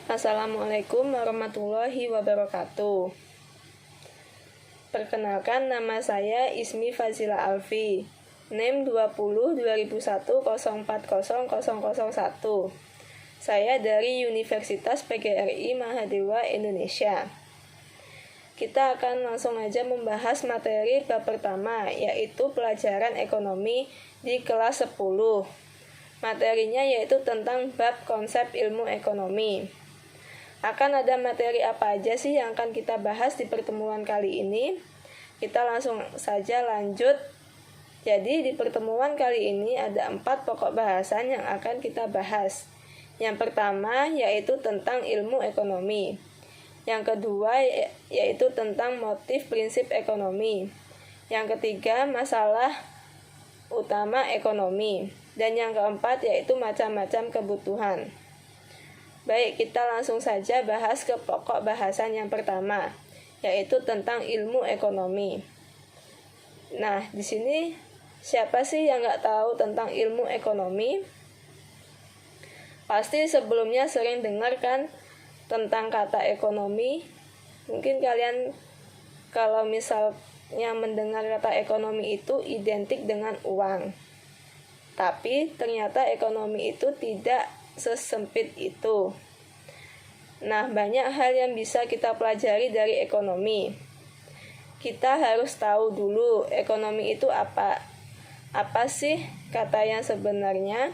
Assalamualaikum warahmatullahi wabarakatuh. Perkenalkan, nama saya Ismi Fazila Alfi, NIM 202010400001. Saya dari Universitas PGRI Mahadewa Indonesia. Kita akan langsung aja membahas materi bab pertama, yaitu pelajaran ekonomi di kelas 10. Materinya yaitu tentang bab konsep ilmu ekonomi. Akan ada materi apa aja sih yang akan kita bahas di pertemuan kali ini? Kita langsung saja lanjut. Jadi di pertemuan kali ini ada 4 pokok bahasan yang akan kita bahas. Yang pertama yaitu tentang ilmu ekonomi. Yang kedua yaitu tentang motif prinsip ekonomi. Yang ketiga masalah utama ekonomi. Dan yang keempat yaitu macam-macam kebutuhan. Baik, kita langsung saja bahas ke pokok bahasan yang pertama, yaitu tentang ilmu ekonomi. Nah, di sini siapa sih yang nggak tahu tentang ilmu ekonomi? Pasti sebelumnya sering dengar kan tentang kata ekonomi. Mungkin kalian kalau misalnya mendengar kata ekonomi itu identik dengan uang. Tapi ternyata ekonomi itu tidak sesempit itu. Nah, banyak hal yang bisa kita pelajari dari ekonomi. Kita harus tahu dulu ekonomi itu apa. Apa sih kata yang sebenarnya?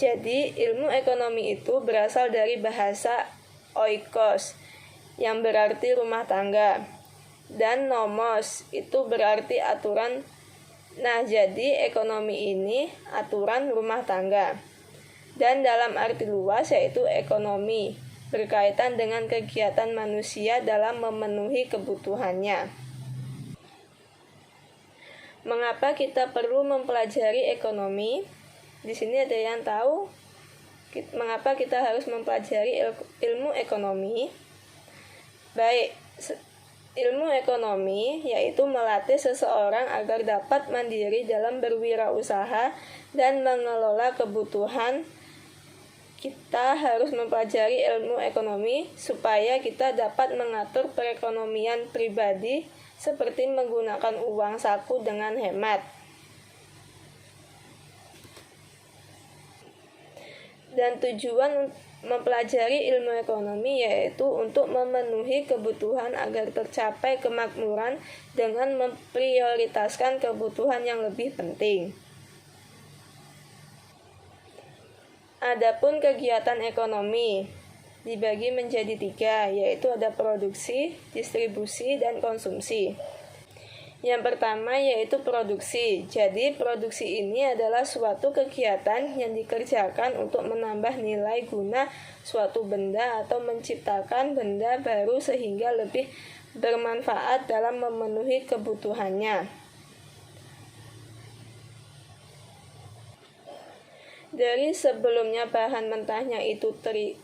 Jadi, ilmu ekonomi itu berasal dari bahasa oikos yang berarti rumah tangga, dan nomos itu berarti aturan. Nah, jadi ekonomi ini aturan rumah tangga. Dan dalam arti luas yaitu ekonomi berkaitan dengan kegiatan manusia dalam memenuhi kebutuhannya. Mengapa kita perlu mempelajari ekonomi? Di sini ada yang tahu mengapa kita harus mempelajari ilmu ekonomi? Baik, ilmu ekonomi yaitu melatih seseorang agar dapat mandiri dalam berwirausaha dan mengelola kebutuhan. Kita harus mempelajari ilmu ekonomi supaya kita dapat mengatur perekonomian pribadi seperti menggunakan uang saku dengan hemat. Dan tujuan mempelajari ilmu ekonomi yaitu untuk memenuhi kebutuhan agar tercapai kemakmuran dengan memprioritaskan kebutuhan yang lebih penting. Adapun kegiatan ekonomi dibagi menjadi 3, yaitu ada produksi, distribusi, dan konsumsi. Yang pertama yaitu produksi. Jadi produksi ini adalah suatu kegiatan yang dikerjakan untuk menambah nilai guna suatu benda atau menciptakan benda baru sehingga lebih bermanfaat dalam memenuhi kebutuhannya. Dari sebelumnya bahan mentahnya itu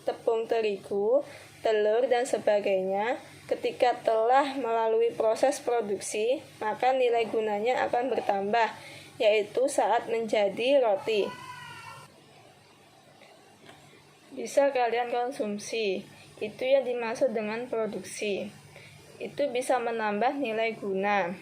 tepung terigu, telur, dan sebagainya, ketika telah melalui proses produksi, maka nilai gunanya akan bertambah, yaitu saat menjadi roti. Bisa kalian konsumsi, itu yang dimaksud dengan produksi. Itu bisa menambah nilai guna.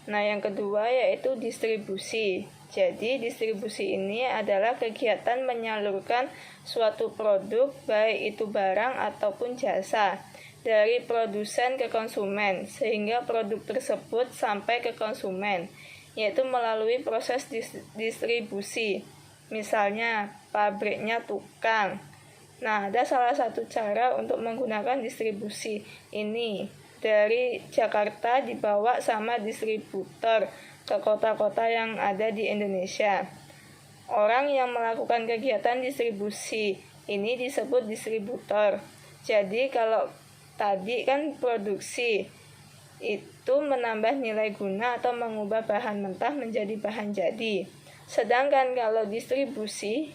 Nah, yang kedua yaitu distribusi. Jadi, distribusi ini adalah kegiatan menyalurkan suatu produk, baik itu barang ataupun jasa, dari produsen ke konsumen, sehingga produk tersebut sampai ke konsumen, yaitu melalui proses distribusi. Misalnya, pabriknya tukang. Nah, ada salah satu cara untuk menggunakan distribusi ini. Dari Jakarta dibawa sama distributor ke kota-kota yang ada di Indonesia. Orang yang melakukan kegiatan distribusi ini disebut distributor. Jadi kalau tadi kan produksi itu menambah nilai guna atau mengubah bahan mentah menjadi bahan jadi. Sedangkan kalau distribusi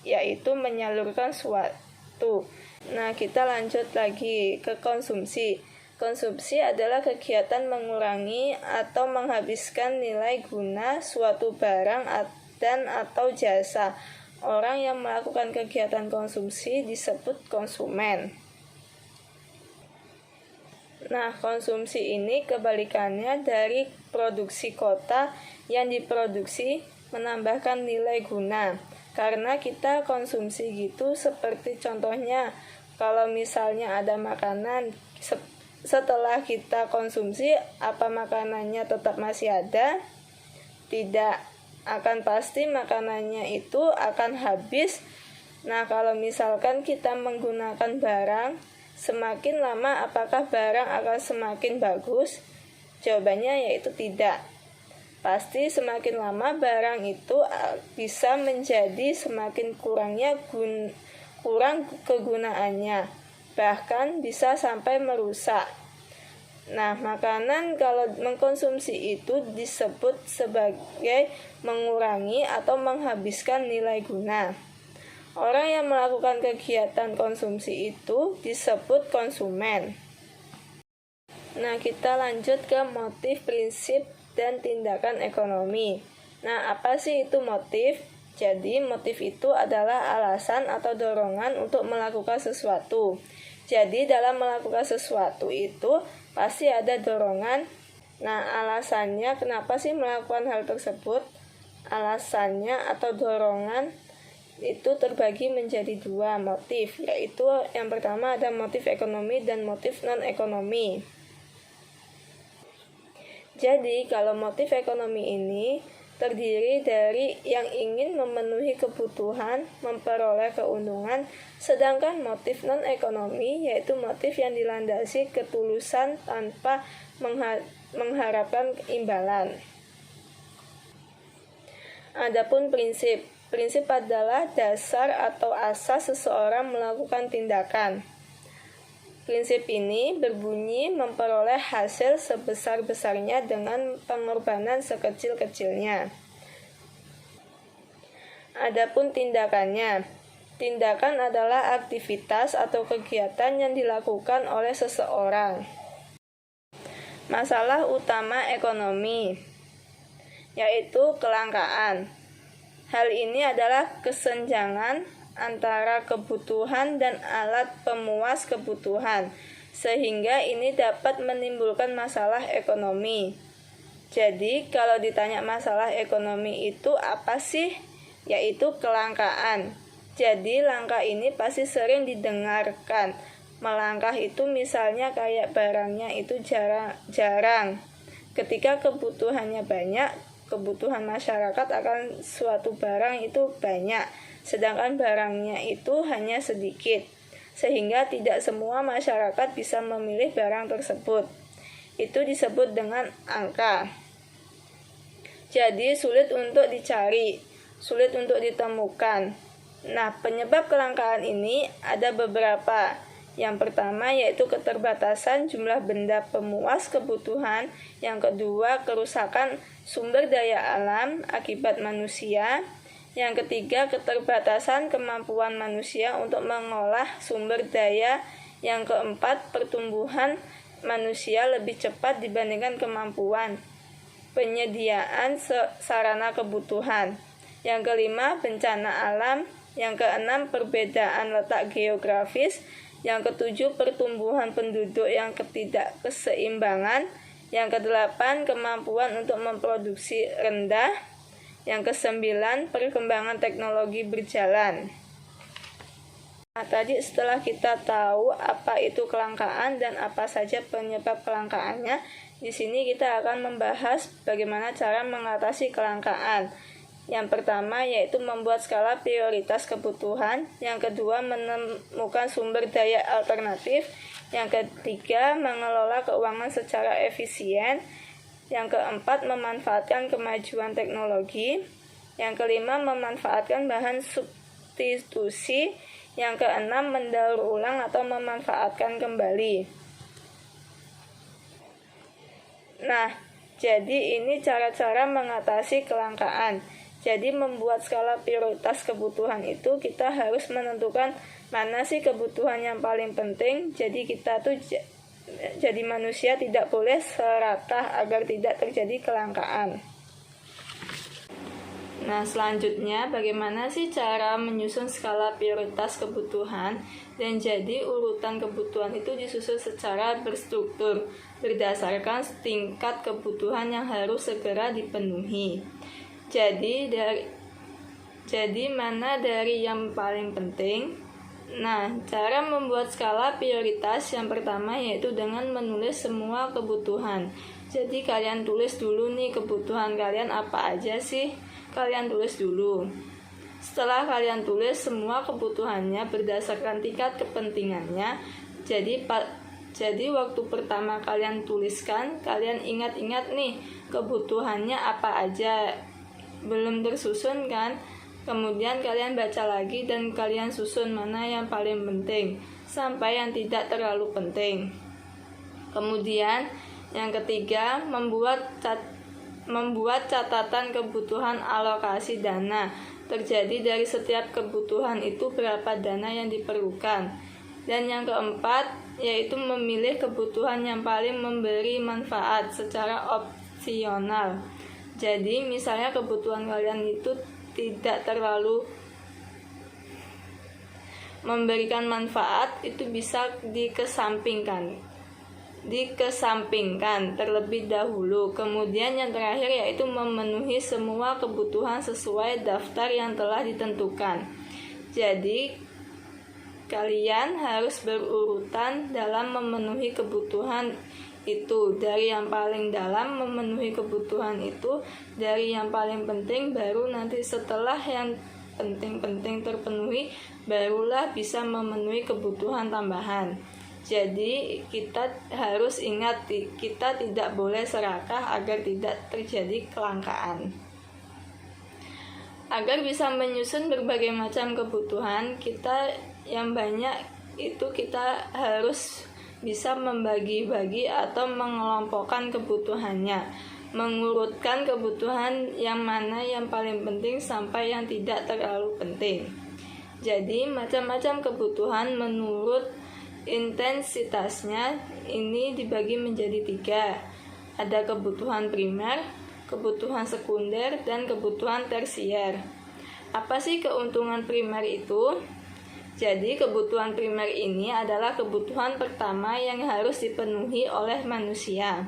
yaitu menyalurkan suatu. Nah, kita lanjut lagi ke konsumsi. Konsumsi adalah kegiatan mengurangi atau menghabiskan nilai guna suatu barang dan atau jasa Orang yang melakukan kegiatan konsumsi disebut konsumen. Nah, konsumsi ini kebalikannya dari produksi kota yang diproduksi menambahkan nilai guna. Karena kita konsumsi gitu, seperti contohnya kalau misalnya ada makanan, setelah kita konsumsi, apa makanannya tetap masih ada? Tidak, akan pasti makanannya itu akan habis. Nah, kalau misalkan kita menggunakan barang, semakin lama apakah barang akan semakin bagus? Jawabannya yaitu tidak. Pasti semakin lama barang itu bisa menjadi semakin kurang kegunaannya, bahkan bisa sampai merusak. Nah, makanan kalau mengkonsumsi itu disebut sebagai mengurangi atau menghabiskan nilai guna. Orang yang melakukan kegiatan konsumsi itu disebut konsumen. Nah, kita lanjut ke motif, prinsip, dan tindakan ekonomi. Nah, apa sih itu motif? Jadi, motif itu adalah alasan atau dorongan untuk melakukan sesuatu. Jadi, dalam melakukan sesuatu itu pasti ada dorongan. Nah, alasannya kenapa sih melakukan hal tersebut? Alasannya atau dorongan itu terbagi menjadi dua motif, yaitu yang pertama ada motif ekonomi dan motif non-ekonomi. Jadi, kalau motif ekonomi ini terdiri dari yang ingin memenuhi kebutuhan, memperoleh keuntungan, sedangkan motif non-ekonomi yaitu motif yang dilandasi ketulusan tanpa mengharapkan imbalan. Adapun prinsip adalah dasar atau asas seseorang melakukan tindakan. Prinsip ini berbunyi memperoleh hasil sebesar-besarnya dengan pengorbanan sekecil-kecilnya. Adapun tindakannya, tindakan adalah aktivitas atau kegiatan yang dilakukan oleh seseorang. Masalah utama ekonomi, yaitu kelangkaan. Hal ini adalah kesenjangan antara kebutuhan dan alat pemuas kebutuhan, sehingga ini dapat menimbulkan masalah ekonomi. Jadi, kalau ditanya masalah ekonomi itu apa sih? Yaitu kelangkaan. Jadi, langka ini pasti sering didengarkan. Melangkah itu misalnya kayak barangnya itu jarang. Ketika kebutuhannya banyak, kebutuhan masyarakat akan suatu barang itu banyak, sedangkan barangnya itu hanya sedikit, sehingga tidak semua masyarakat bisa memilih barang tersebut. Itu disebut dengan angka. Jadi sulit untuk dicari, sulit untuk ditemukan. Nah, penyebab kelangkaan ini ada beberapa. Yang pertama yaitu keterbatasan jumlah benda pemuas kebutuhan. Yang kedua, kerusakan sumber daya alam akibat manusia. Yang ketiga, keterbatasan kemampuan manusia untuk mengolah sumber daya. Yang keempat, pertumbuhan manusia lebih cepat dibandingkan kemampuan penyediaan sarana kebutuhan. Yang kelima, bencana alam. Yang keenam, perbedaan letak geografis. Yang ketujuh, pertumbuhan penduduk yang ketidakseimbangan. Yang kedelapan, kemampuan untuk memproduksi rendah. Yang kesembilan, perkembangan teknologi berjalan. Nah, tadi setelah kita tahu apa itu kelangkaan dan apa saja penyebab kelangkaannya, di sini kita akan membahas bagaimana cara mengatasi kelangkaan. Yang pertama yaitu membuat skala prioritas kebutuhan. Yang kedua, menemukan sumber daya alternatif. Yang ketiga, mengelola keuangan secara efisien. Yang keempat, memanfaatkan kemajuan teknologi. Yang kelima, memanfaatkan bahan substitusi. Yang keenam, mendaur ulang atau memanfaatkan kembali. Nah, jadi ini cara-cara mengatasi kelangkaan. Jadi membuat skala prioritas kebutuhan itu kita harus menentukan mana sih kebutuhan yang paling penting. Jadi kita tuh jadi manusia tidak boleh serakah agar tidak terjadi kelangkaan. Nah, selanjutnya bagaimana sih cara menyusun skala prioritas kebutuhan? Dan jadi urutan kebutuhan itu disusun secara berstruktur berdasarkan tingkat kebutuhan yang harus segera dipenuhi. Jadi mana dari yang paling penting? Nah, cara membuat skala prioritas yang pertama yaitu dengan menulis semua kebutuhan. Jadi kalian tulis dulu nih kebutuhan kalian apa aja sih? Kalian tulis dulu. Setelah kalian tulis semua kebutuhannya berdasarkan tingkat kepentingannya, jadi waktu pertama kalian tuliskan, kalian ingat-ingat nih kebutuhannya apa aja. Belum tersusun kan? Kemudian kalian baca lagi dan kalian susun mana yang paling penting sampai yang tidak terlalu penting. Kemudian yang ketiga, membuat catatan kebutuhan alokasi dana. Terjadi dari setiap kebutuhan itu berapa dana yang diperlukan. Dan yang keempat, yaitu memilih kebutuhan yang paling memberi manfaat secara opsional. Jadi misalnya kebutuhan kalian itu tidak terlalu memberikan manfaat, itu bisa dikesampingkan terlebih dahulu. Kemudian yang terakhir yaitu memenuhi semua kebutuhan sesuai daftar yang telah ditentukan. Jadi kalian harus berurutan dalam memenuhi kebutuhan itu, dari yang paling dalam memenuhi kebutuhan itu, dari yang paling penting, baru nanti setelah yang penting-penting terpenuhi barulah bisa memenuhi kebutuhan tambahan. Jadi kita harus ingat, kita tidak boleh serakah agar tidak terjadi kelangkaan. Agar bisa menyusun berbagai macam kebutuhan kita yang banyak itu, kita harus bisa membagi-bagi atau mengelompokkan kebutuhannya, mengurutkan kebutuhan yang mana yang paling penting sampai yang tidak terlalu penting. Jadi macam-macam kebutuhan menurut intensitasnya ini dibagi menjadi 3. Ada kebutuhan primer, kebutuhan sekunder, dan kebutuhan tersier. Apa sih keuntungan primer itu? Jadi kebutuhan primer ini adalah kebutuhan pertama yang harus dipenuhi oleh manusia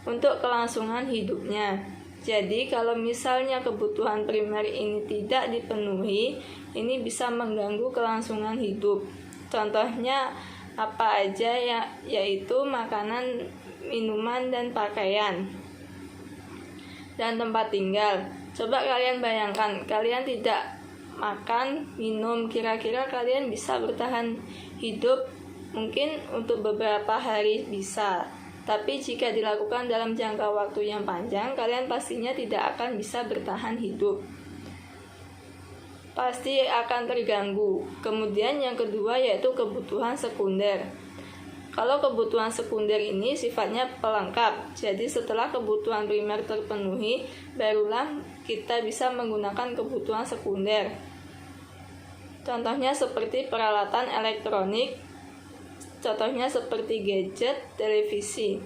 untuk kelangsungan hidupnya. Jadi kalau misalnya kebutuhan primer ini tidak dipenuhi, ini bisa mengganggu kelangsungan hidup. Contohnya apa aja ya, yaitu makanan, minuman, dan pakaian, dan tempat tinggal. Coba kalian bayangkan, kalian tidak makan, minum, kira-kira kalian bisa bertahan hidup? Mungkin untuk beberapa hari bisa, tapi jika dilakukan dalam jangka waktu yang panjang, kalian pastinya tidak akan bisa bertahan hidup. Pasti akan terganggu. Kemudian yang kedua yaitu kebutuhan sekunder. Kalau kebutuhan sekunder ini sifatnya pelengkap, jadi setelah kebutuhan primer terpenuhi, barulah kita bisa menggunakan kebutuhan sekunder. Contohnya seperti peralatan elektronik, contohnya seperti gadget, televisi.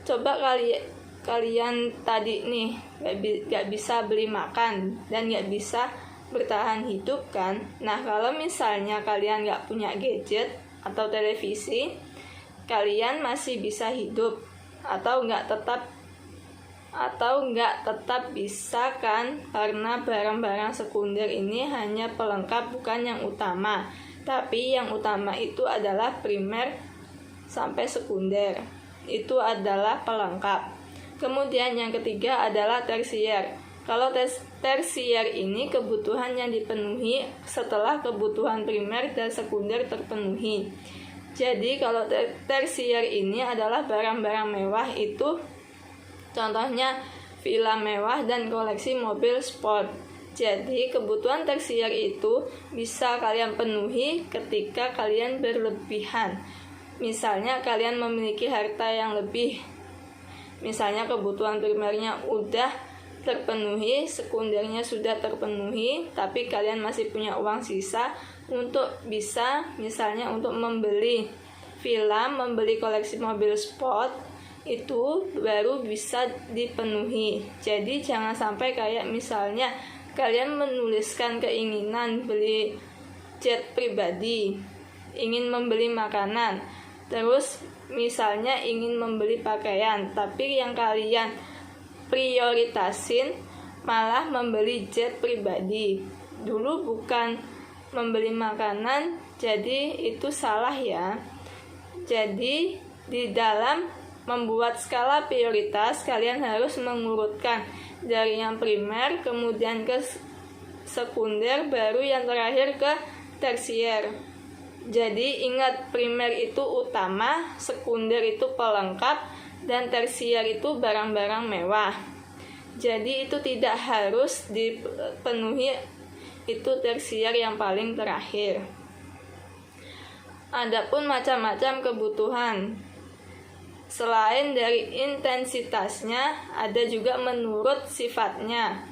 Coba kalian tadi nih gak bisa beli makan dan gak bisa bertahan hidup kan. Nah kalau misalnya kalian gak punya gadget atau televisi, kalian masih bisa hidup atau nggak tetap bisa kan, karena barang-barang sekunder ini hanya pelengkap, bukan yang utama. Tapi yang utama itu adalah primer sampai sekunder, itu adalah pelengkap. Kemudian yang ketiga adalah tersier. Kalau tersier ini kebutuhan yang dipenuhi setelah kebutuhan primer dan sekunder terpenuhi. Jadi kalau tersier ini adalah barang-barang mewah, itu contohnya villa mewah dan koleksi mobil sport. Jadi kebutuhan tersier itu bisa kalian penuhi ketika kalian berlebihan. Misalnya kalian memiliki harta yang lebih, misalnya kebutuhan primernya udah terpenuhi, sekundernya sudah terpenuhi, tapi kalian masih punya uang sisa untuk bisa misalnya untuk membeli villa, membeli koleksi mobil sport, itu baru bisa dipenuhi. Jadi jangan sampai kayak misalnya kalian menuliskan keinginan beli jet pribadi, ingin membeli makanan, terus misalnya ingin membeli pakaian, tapi yang kalian prioritasin malah membeli jet pribadi dulu, bukan membeli makanan. Jadi itu salah ya. Jadi di dalam membuat skala prioritas, kalian harus mengurutkan dari yang primer, kemudian ke sekunder, baru yang terakhir ke tersier. Jadi ingat, primer itu utama, sekunder itu pelengkap, dan tersier itu barang-barang mewah. Jadi itu tidak harus dipenuhi, itu tersier yang paling terakhir. Adapun macam-macam kebutuhan, selain dari intensitasnya, ada juga menurut sifatnya.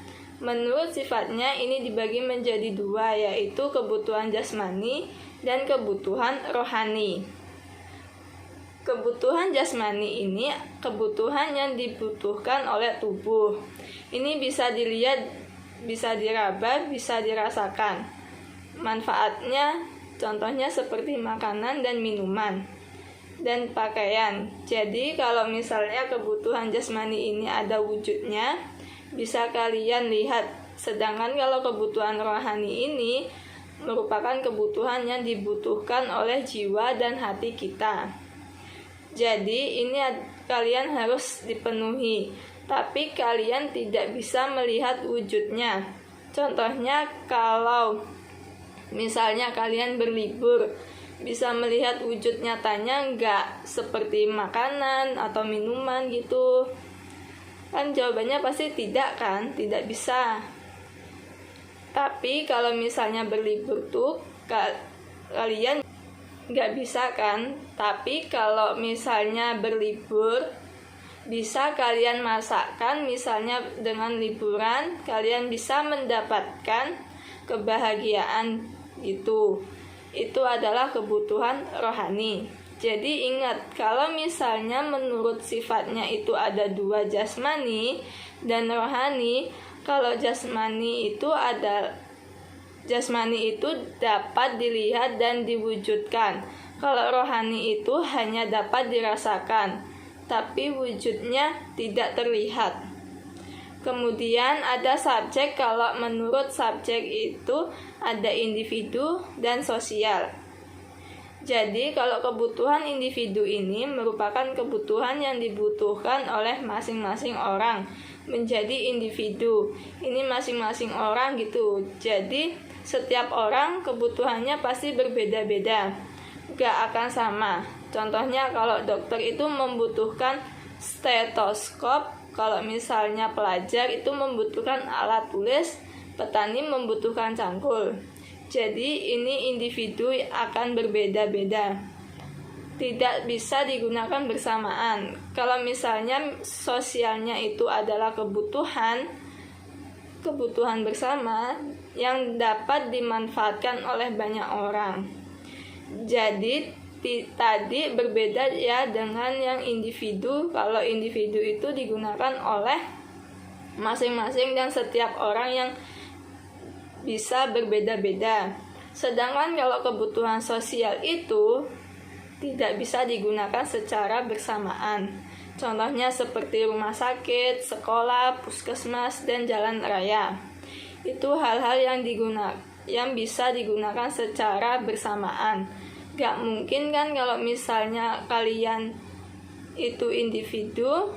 Menurut sifatnya ini dibagi menjadi dua, yaitu kebutuhan jasmani dan kebutuhan rohani. Kebutuhan jasmani ini kebutuhan yang dibutuhkan oleh tubuh. Ini bisa dilihat, bisa diraba, bisa dirasakan. Manfaatnya contohnya seperti makanan dan minuman dan pakaian. Jadi kalau misalnya kebutuhan jasmani ini ada wujudnya, bisa kalian lihat. Sedangkan kalau kebutuhan rohani ini merupakan kebutuhan yang dibutuhkan oleh jiwa dan hati kita. Jadi ini kalian harus dipenuhi, tapi kalian tidak bisa melihat wujudnya. Contohnya kalau misalnya kalian berlibur, bisa melihat wujud nyatanya enggak seperti makanan atau minuman gitu? Kan jawabannya pasti tidak kan, tidak bisa. Tapi kalau misalnya berlibur tuh kalian nggak bisa kan. Tapi kalau misalnya berlibur, bisa kalian masakkan. Misalnya dengan liburan kalian bisa mendapatkan kebahagiaan gitu. Itu adalah kebutuhan rohani. Jadi ingat, kalau misalnya menurut sifatnya itu ada dua, jasmani dan rohani. Kalau jasmani itu dapat dilihat dan diwujudkan. Kalau rohani itu hanya dapat dirasakan, tapi wujudnya tidak terlihat. Kemudian ada subjek. Kalau menurut subjek itu ada individu dan sosial. Jadi kalau kebutuhan individu ini merupakan kebutuhan yang dibutuhkan oleh masing-masing orang menjadi individu. Ini masing-masing orang gitu. Jadi setiap orang kebutuhannya pasti berbeda-beda, gak akan sama. Contohnya kalau dokter itu membutuhkan stetoskop, kalau misalnya pelajar itu membutuhkan alat tulis, petani membutuhkan cangkul. Jadi ini individu akan berbeda-beda, tidak bisa digunakan bersamaan. Kalau misalnya sosialnya itu adalah kebutuhan bersama yang dapat dimanfaatkan oleh banyak orang. Jadi tadi berbeda ya dengan yang individu. Kalau individu itu digunakan oleh masing-masing dan setiap orang yang bisa berbeda-beda. Sedangkan kalau kebutuhan sosial itu tidak bisa digunakan secara bersamaan. Contohnya seperti rumah sakit, sekolah, puskesmas, dan jalan raya. Itu hal-hal yang bisa digunakan secara bersamaan. Gak mungkin kan kalau misalnya kalian itu individu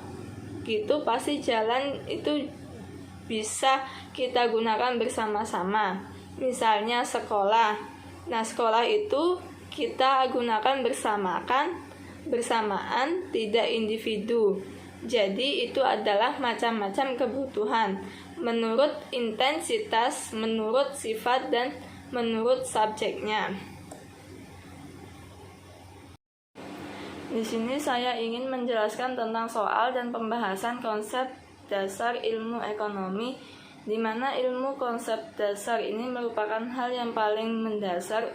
gitu, pasti jalan itu bisa kita gunakan bersama-sama. Misalnya sekolah. Nah, sekolah itu kita gunakan bersamaan, tidak individu. Jadi itu adalah macam-macam kebutuhan menurut intensitas, menurut sifat, dan menurut subjeknya. Di sini saya ingin menjelaskan tentang soal dan pembahasan konsep dasar ilmu ekonomi, di mana ilmu konsep dasar ini merupakan hal yang paling mendasar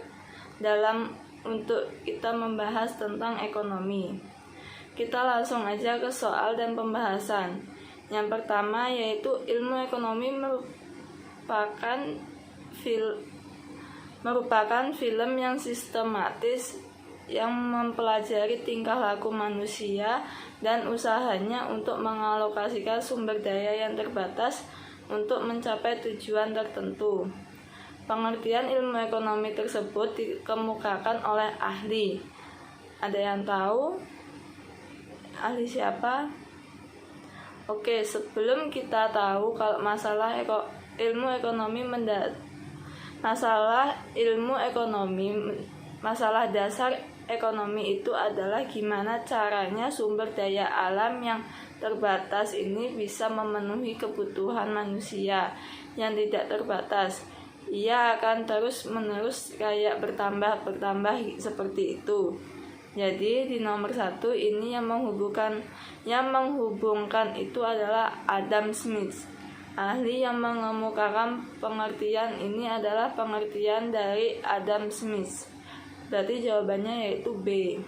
dalam untuk kita membahas tentang ekonomi. kita langsung aja ke soal dan pembahasan. Yang pertama yaitu ilmu ekonomi merupakan film yang sistematis yang mempelajari tingkah laku manusia dan usahanya untuk mengalokasikan sumber daya yang terbatas untuk mencapai tujuan tertentu. Pengertian ilmu ekonomi tersebut dikemukakan oleh ahli. Ada yang tahu? Ahli siapa? Oke, sebelum kita tahu kalau masalah masalah dasar ekonomi itu adalah gimana caranya sumber daya alam yang terbatas ini bisa memenuhi kebutuhan manusia yang tidak terbatas. Ia akan terus-menerus kayak bertambah seperti itu. Jadi di nomor 1 ini yang menghubungkan itu adalah Adam Smith. Ahli yang mengemukakan pengertian ini adalah pengertian dari Adam Smith. Berarti jawabannya yaitu B.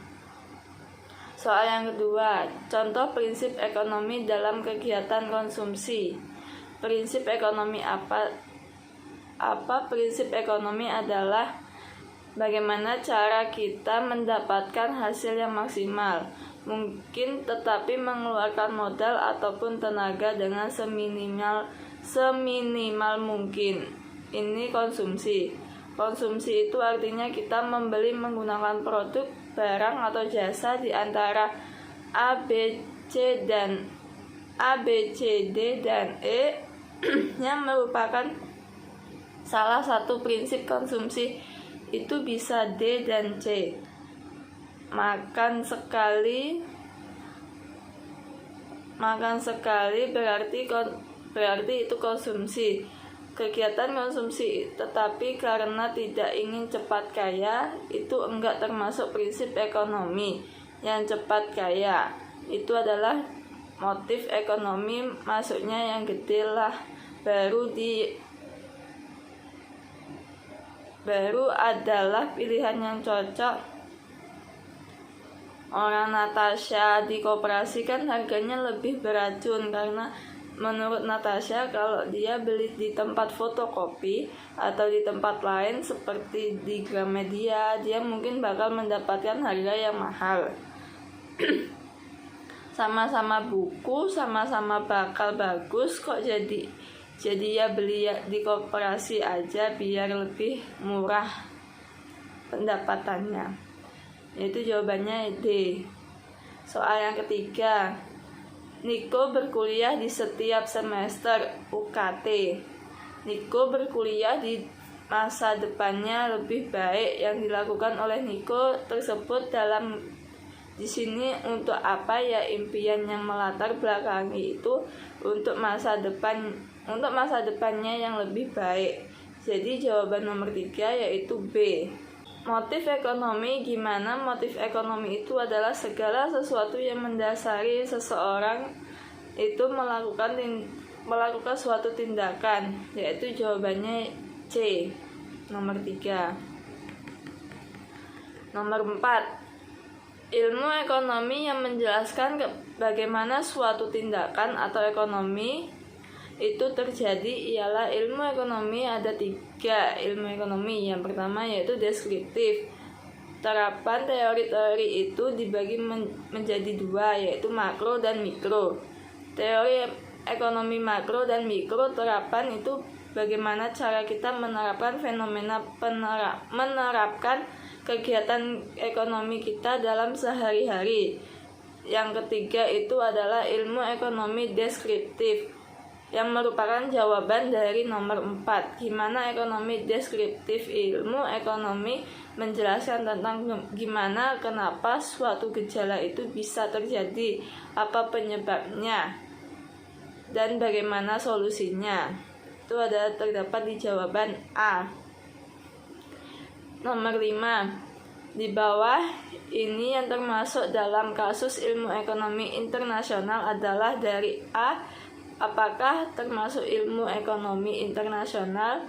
Soal yang kedua, contoh prinsip ekonomi dalam kegiatan konsumsi. Prinsip ekonomi apa prinsip ekonomi adalah bagaimana cara kita mendapatkan hasil yang maksimal, mungkin tetapi mengeluarkan modal ataupun tenaga dengan seminimal mungkin. Ini konsumsi. Konsumsi itu artinya kita membeli menggunakan produk, barang atau jasa di antara A, B, C, D, dan E yang merupakan salah satu prinsip konsumsi. Itu bisa D dan C. Makan sekali berarti itu konsumsi. Kegiatan konsumsi, tetapi karena tidak ingin cepat kaya, itu enggak termasuk prinsip ekonomi. Yang cepat kaya itu adalah motif ekonomi, masuknya yang gede lah, baru adalah pilihan yang cocok. Orang Natasha di koperasi kan harganya lebih beracun, karena menurut Natasha kalau dia beli di tempat fotokopi atau di tempat lain seperti di Gramedia, dia mungkin bakal mendapatkan harga yang mahal. Sama-sama buku, sama-sama bakal bagus, kok jadi ya beli di koperasi aja biar lebih murah pendapatannya. Itu jawabannya D. Soal yang ketiga, Niko berkuliah di setiap semester UKT. Niko berkuliah di masa depannya lebih baik. Yang dilakukan oleh Niko tersebut di sini untuk apa ya, impian yang melatar belakangi itu untuk masa depannya yang lebih baik. Jadi jawaban nomor 3 yaitu B. Motif ekonomi, gimana motif ekonomi itu adalah segala sesuatu yang mendasari seseorang itu melakukan suatu tindakan, yaitu jawabannya C, nomor 3. Nomor 4, ilmu ekonomi yang menjelaskan bagaimana suatu tindakan atau ekonomi itu terjadi ialah ilmu ekonomi. Ada 3 ilmu ekonomi. Yang pertama yaitu deskriptif. Terapan teori-teori itu dibagi menjadi 2, yaitu makro dan mikro. Teori ekonomi makro dan mikro, terapan itu bagaimana cara kita menerapkan menerapkan kegiatan ekonomi kita dalam sehari-hari. Yang ketiga itu adalah ilmu ekonomi deskriptif, yang merupakan jawaban dari nomor 4. Gimana ekonomi deskriptif? Ilmu ekonomi menjelaskan tentang gimana, kenapa suatu gejala itu bisa terjadi, apa penyebabnya, dan bagaimana solusinya. Itu terdapat di jawaban A. Nomor 5. Di bawah ini yang termasuk dalam kasus ilmu ekonomi internasional adalah dari A. Apakah termasuk ilmu ekonomi internasional?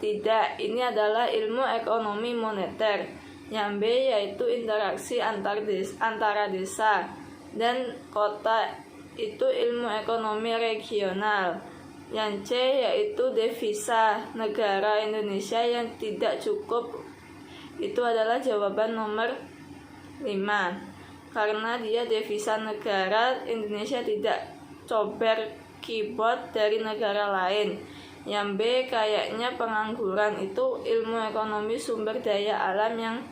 Tidak, ini adalah ilmu ekonomi moneter. Yang B yaitu interaksi antara desa dan kota, itu ilmu ekonomi regional. Yang C yaitu devisa negara Indonesia yang tidak cukup, itu adalah jawaban nomor 5, karena dia devisa negara Indonesia tidak cober keyboard dari negara lain. Yang B kayaknya pengangguran, itu ilmu ekonomi sumber daya alam.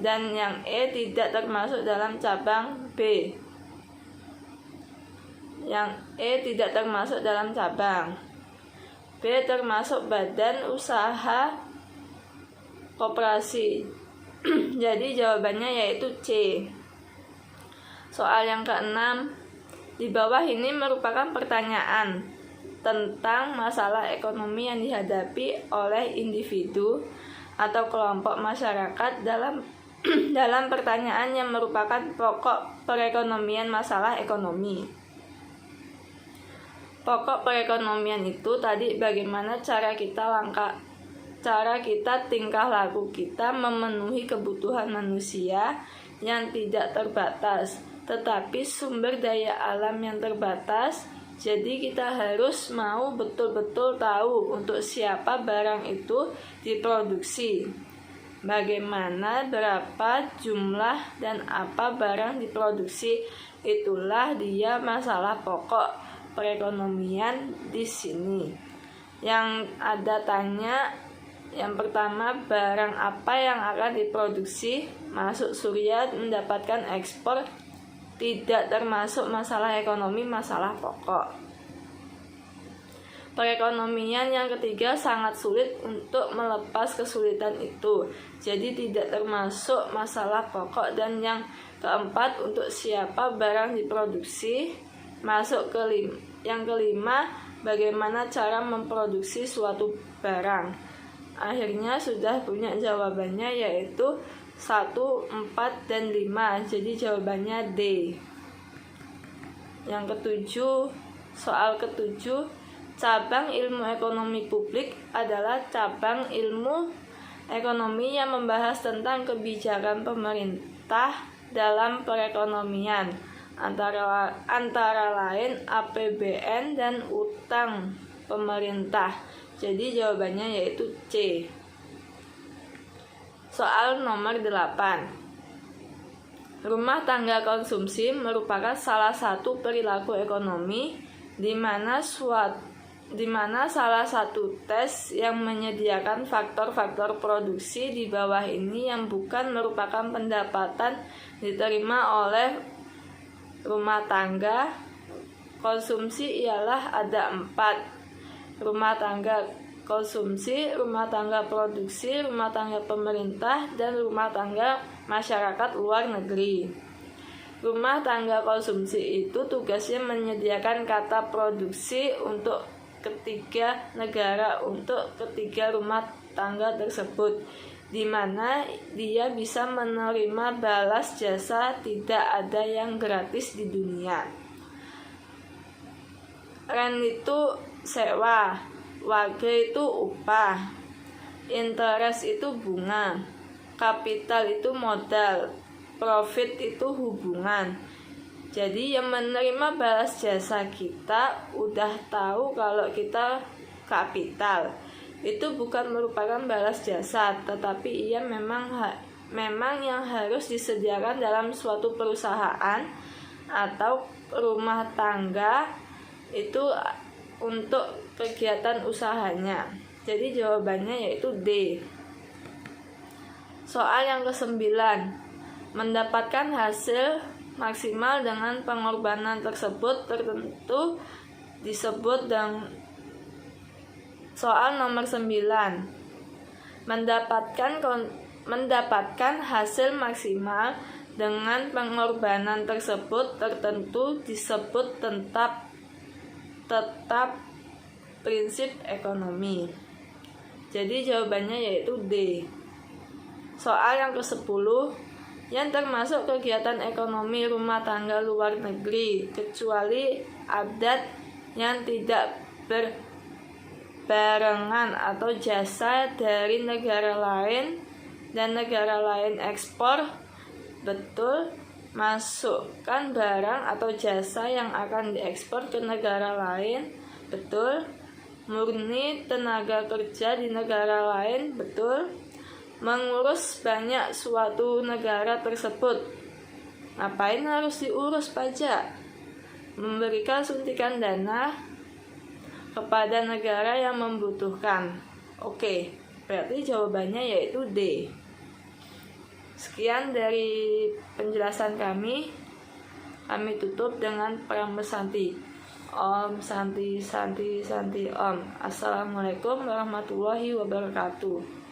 Dan yang E tidak termasuk dalam cabang B. Yang E tidak termasuk dalam cabang B, termasuk badan usaha koperasi. Jadi jawabannya yaitu C. Soal yang ke-6 di bawah ini merupakan pertanyaan tentang masalah ekonomi yang dihadapi oleh individu atau kelompok masyarakat dalam pertanyaan yang merupakan pokok perekonomian masalah ekonomi. Pokok perekonomian itu tadi bagaimana cara kita tingkah laku kita memenuhi kebutuhan manusia yang tidak terbatas, tetapi sumber daya alam yang terbatas. Jadi kita harus mau betul-betul tahu untuk siapa barang itu diproduksi, bagaimana, berapa jumlah, dan apa barang diproduksi. Itulah dia masalah pokok perekonomian di sini. Yang ada tanya, yang pertama, barang apa yang akan diproduksi masuk surya mendapatkan ekspor, tidak termasuk masalah ekonomi, masalah pokok. Perekonomian yang ketiga sangat sulit untuk melepas kesulitan itu, jadi tidak termasuk masalah pokok. Dan yang keempat, untuk siapa barang diproduksi masuk ke yang kelima, bagaimana cara memproduksi suatu barang. Akhirnya sudah punya jawabannya, yaitu 1, 4, dan 5. Jadi jawabannya D. Yang ketujuh, soal ketujuh, cabang ilmu ekonomi publik adalah cabang ilmu ekonomi yang membahas tentang kebijakan pemerintah dalam perekonomian, antara lain APBN dan utang pemerintah. Jadi jawabannya yaitu C. Soal nomor 8. Rumah tangga konsumsi merupakan salah satu perilaku ekonomi di mana salah satu tes yang menyediakan faktor-faktor produksi di bawah ini yang bukan merupakan pendapatan diterima oleh rumah tangga konsumsi ialah ada 4. Rumah tangga konsumsi, rumah tangga produksi, rumah tangga pemerintah, dan rumah tangga masyarakat luar negeri. Rumah tangga konsumsi itu tugasnya menyediakan kata produksi untuk ketiga negara, untuk ketiga rumah tangga tersebut, di mana dia bisa menerima balas jasa, tidak ada yang gratis di dunia. Rent itu sewa, wage itu upah, interest itu bunga, kapital itu modal, profit itu hubungan. Jadi yang menerima balas jasa kita udah tahu kalau kita kapital. Itu bukan merupakan balas jasa, tetapi ia memang yang harus disediakan dalam suatu perusahaan atau rumah tangga itu untuk kegiatan usahanya. Jadi jawabannya yaitu D. Soal yang ke-9, mendapatkan hasil maksimal dengan pengorbanan tersebut tertentu disebut dengan soal nomor 9. Mendapatkan hasil maksimal dengan pengorbanan tersebut tertentu disebut tetap prinsip ekonomi. Jadi jawabannya yaitu D. Soal yang ke-10, yang termasuk kegiatan ekonomi rumah tangga luar negeri kecuali adat yang tidak barangan atau jasa dari negara lain dan negara lain ekspor. Betul. Masukkan barang atau jasa yang akan diekspor ke negara lain. Betul. Murni tenaga kerja di negara lain. Betul. Mengurus banyak suatu negara tersebut. Ngapain harus diurus pajak? Memberikan suntikan dana kepada negara yang membutuhkan. Oke, berarti jawabannya yaitu D. Sekian dari penjelasan kami. Kami tutup dengan Prambe Santi. Om Santi Santi Santi Om. Assalamualaikum warahmatullahi wabarakatuh.